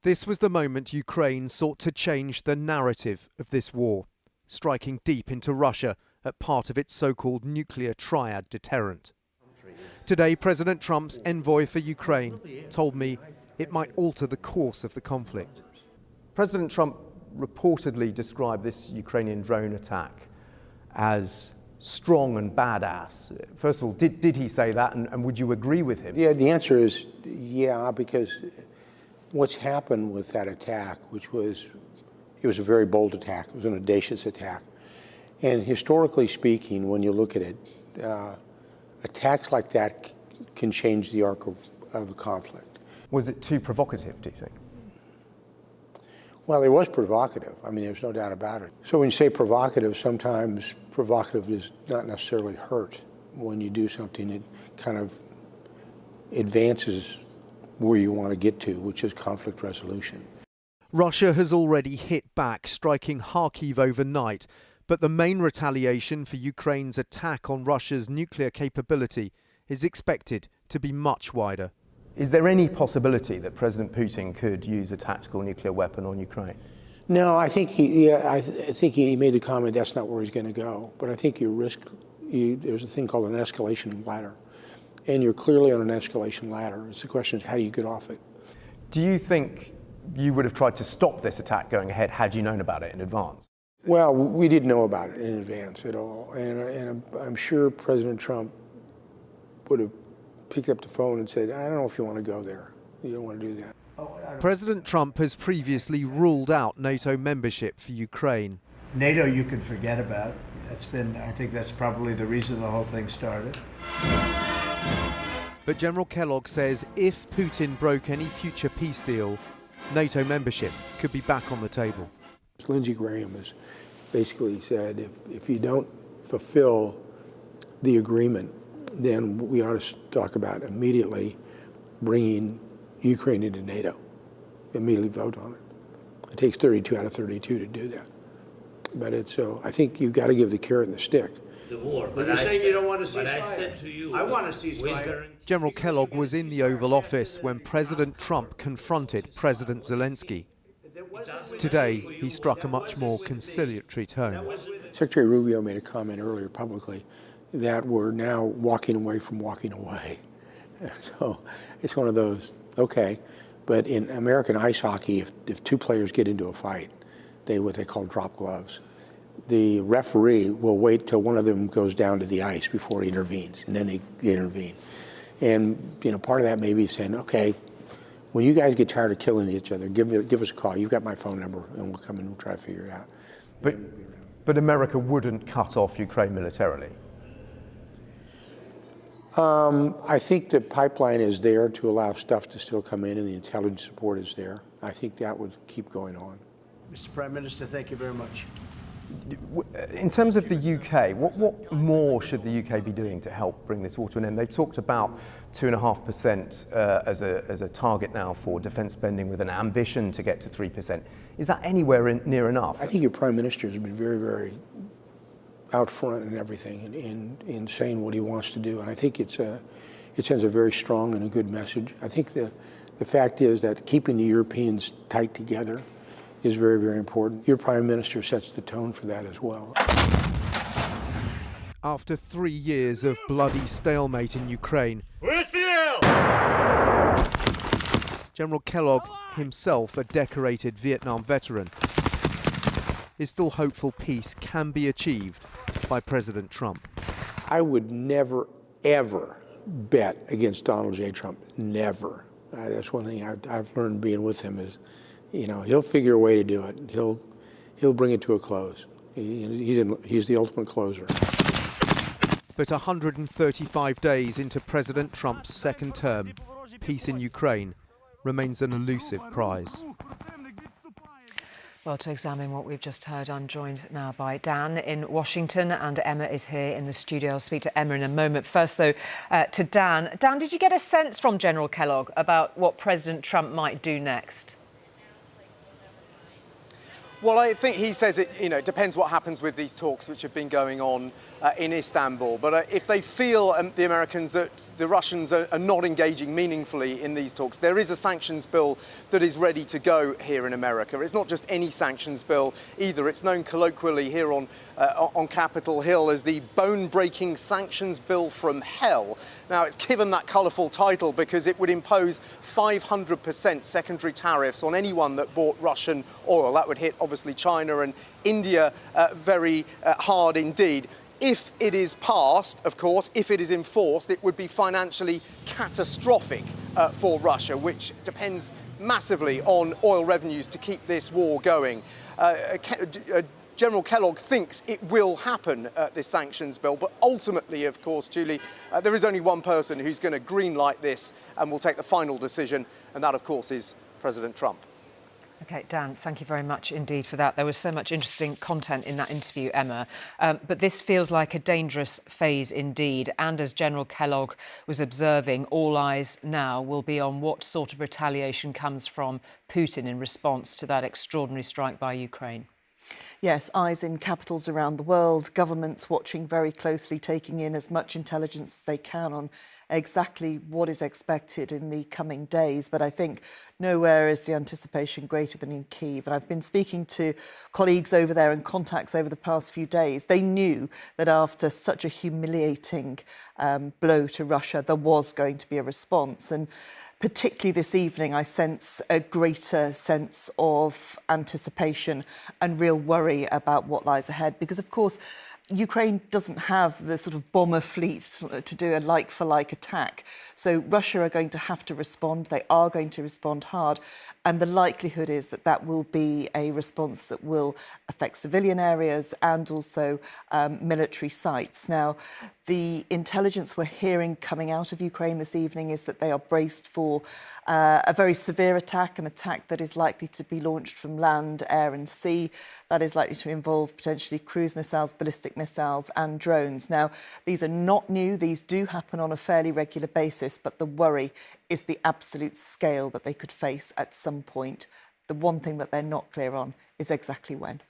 This was the moment Ukraine sought to change the narrative of this war, striking deep into Russia at part of its so-called nuclear triad deterrent. Today, President Trump's envoy for Ukraine told me it might alter the course of the conflict. President Trump reportedly described this Ukrainian drone attack as strong and badass. First of all, did he say that, and would you agree with him? Yeah, the answer is yeah, because what's happened with that attack, it was a very bold attack, it was an audacious attack. And historically speaking, when you look at it, attacks like that can change the arc of a conflict. Was it too provocative, do you think? Well, it was provocative. I mean, there's no doubt about it. So when you say provocative, sometimes provocative is not necessarily hurt. When you do something, it kind of advances where you want to get to, which is conflict resolution. Russia has already hit back, striking Kharkiv overnight. But the main retaliation for Ukraine's attack on Russia's nuclear capability is expected to be much wider. Is there any possibility that President Putin could use a tactical nuclear weapon on Ukraine? No, I think I think he made the comment that's not where he's going to go. But I think there's a thing called an escalation ladder. And you're clearly on an escalation ladder. It's the question is how do you get off it? Do you think you would have tried to stop this attack going ahead had you known about it in advance? Well, we didn't know about it in advance at all. And I'm sure President Trump would have picked up the phone and said, I don't know if you want to go there. You don't want to do that. President Trump has previously ruled out NATO membership for Ukraine. NATO you can forget about. I think that's probably the reason the whole thing started. But General Kellogg says if Putin broke any future peace deal, NATO membership could be back on the table. Lindsey Graham has basically said if you don't fulfill the agreement, then we ought to talk about immediately bringing Ukraine into NATO. Immediately vote on it. It takes 32 out of 32 to do that. But so I think you've got to give the carrot and the stick. The war. But you're saying you don't want to cease fire. But I said to you, I want to cease fire. General Kellogg was in the Oval Office when President Trump confronted President Zelensky. Today, he struck a much more conciliatory tone. Secretary Rubio made a comment earlier publicly that we're now walking away from walking away. So it's one of those, okay. But in American ice hockey, if two players get into a fight, what they call drop gloves. The referee will wait till one of them goes down to the ice before he intervenes, and then they intervene. And part of that may be saying, okay, when you guys get tired of killing each other, give us a call. You've got my phone number, and we'll come and we'll try to figure it out. But America wouldn't cut off Ukraine militarily? I think the pipeline is there to allow stuff to still come in, and the intelligence support is there. I think that would keep going on. Mr. Prime Minister, thank you very much. In terms of the UK, what more should the UK be doing to help bring this war to an end? They've talked about 2.5% as a target now for defence spending, with an ambition to get to 3%. Is that anywhere near enough? I think your Prime Minister has been very, very out front in everything in saying what he wants to do. And I think it sends a very strong and a good message. I think the fact is that keeping the Europeans tight together is very, very important. Your Prime Minister sets the tone for that as well. After 3 years of bloody stalemate in Ukraine, General Kellogg, himself a decorated Vietnam veteran, is still hopeful peace can be achieved by President Trump. I would never, ever bet against Donald J. Trump. Never. That's one thing I've learned being with him is, he'll figure a way to do it. He'll bring it to a close. He's the ultimate closer. But 135 days into President Trump's second term, peace in Ukraine remains an elusive prize. Well, to examine what we've just heard, I'm joined now by Dan in Washington, and Emma is here in the studio. I'll speak to Emma in a moment. First, though, to Dan. Dan, did you get a sense from General Kellogg about what President Trump might do next? Well, I think he says it, it depends what happens with these talks which have been going on in Istanbul. But if they feel, the Americans, that the Russians are not engaging meaningfully in these talks, there is a sanctions bill that is ready to go here in America. It's not just any sanctions bill either. It's known colloquially here on Capitol Hill as the bone-breaking sanctions bill from hell. Now, it's given that colourful title because it would impose 500% secondary tariffs on anyone that bought Russian oil. That would hit, obviously, China and India very hard indeed. If it is passed, of course, if it is enforced, it would be financially catastrophic for Russia, which depends massively on oil revenues to keep this war going. General Kellogg thinks it will happen, this sanctions bill, but ultimately, of course, Julie, there is only one person who's going to greenlight this and will take the final decision, and that, of course, is President Trump. OK, Dan, thank you very much indeed for that. There was so much interesting content in that interview, Emma. But this feels like a dangerous phase indeed. And as General Kellogg was observing, all eyes now will be on what sort of retaliation comes from Putin in response to that extraordinary strike by Ukraine. Yes, eyes in capitals around the world, governments watching very closely, taking in as much intelligence as they can on exactly what is expected in the coming days. But I think nowhere is the anticipation greater than in Kyiv. And I've been speaking to colleagues over there and contacts over the past few days. They knew that after such a humiliating blow to Russia, there was going to be a response. And particularly this evening, I sense a greater sense of anticipation and real worry about what lies ahead. Because, of course, Ukraine doesn't have the sort of bomber fleet to do a like-for-like attack. So Russia are going to have to respond. They are going to respond hard. And the likelihood is that that will be a response that will affect civilian areas and also military sites. Now, the intelligence we're hearing coming out of Ukraine this evening is that they are braced for a very severe attack, an attack that is likely to be launched from land, air and sea. That is likely to involve potentially cruise missiles, ballistic missiles and drones. Now, these are not new. These do happen on a fairly regular basis, but the worry is the absolute scale that they could face at some point. The one thing that they're not clear on is exactly when.